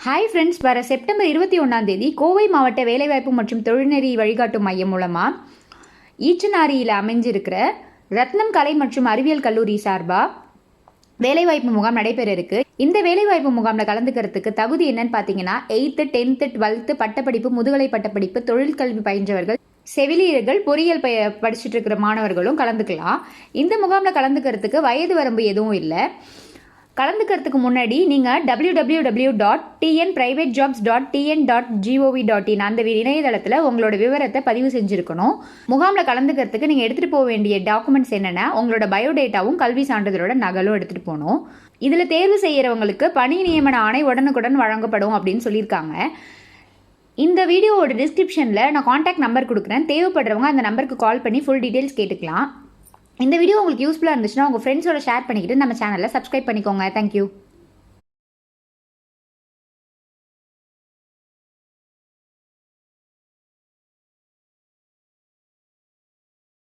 Hi friends, வர September 21 Kovai மாவட்ட வேலைவாய்ப்பு மற்றும் தொழில்நெறி வழிகாட்டும் மையம் மூலமாக ஈச்சனாரியில் அமைஞ்சிருக்கிற ரத்னம் கலை மற்றும் அறிவியல் கல்லூரி சார்பாக வேலைவாய்ப்பு முகாம் நடைபெற இருக்கு. இந்த வேலைவாய்ப்பு முகாமில் கலந்துக்கிறதுக்கு தகுதி என்னன்னு பார்த்தீங்கன்னா 8th 10th 12th பட்டப்படிப்பு, முதுகலை பட்டப்படிப்பு, தொழிற்கல்வி பயின்றவர்கள், செவிலியர்கள், பொறியியல் படிச்சுட்டு இருக்கிற மாணவர்களும் கலந்துக்கலாம். இந்த முகாமில் கலந்துக்கிறதுக்கு வயது வரம்பு எதுவும் இல்லை. கலந்துக்கிறதுக்கு முன்னாடி நீங்கள் www.tnprivatejobs.tn.gov.in அந்த இணையதளத்தில் உங்களோட விவரத்தை பதிவு செஞ்சுருக்கணும். முகாமில் கலந்துக்கிறதுக்கு நீங்கள் எடுத்துகிட்டு போக வேண்டிய டாக்குமெண்ட்ஸ் என்னென்னா, உங்களோட பயோடேட்டாவும் கல்வி சான்றிதழோட நகலும் எடுத்துகிட்டு போகணும். இதில் தேர்வு செய்கிறவங்களுக்கு பணி நியமன ஆணை உடனுக்குடன் வழங்கப்படும் அப்படின்னு சொல்லியிருக்காங்க. இந்த வீடியோவோட டிஸ்கிரிப்ஷனில் நான் காண்டாக்ட் நம்பர் கொடுக்குறேன். தேவைப்படுறவங்க அந்த நம்பருக்கு கால் பண்ணி ஃபுல் டீட்டெயில்ஸ் கேட்டுக்கலாம். இந்த வீடியோ உங்களுக்கு யூஸ்ஃபுல்லாக இருந்துச்சுன்னா உங்கள் ஃப்ரெண்ட்ஸோட ஷேர் பண்ணிக்கிட்டு நம்ம சேனலை சப்ஸ்கிரைப் பண்ணிக்கோங்க. தேங்க்யூ.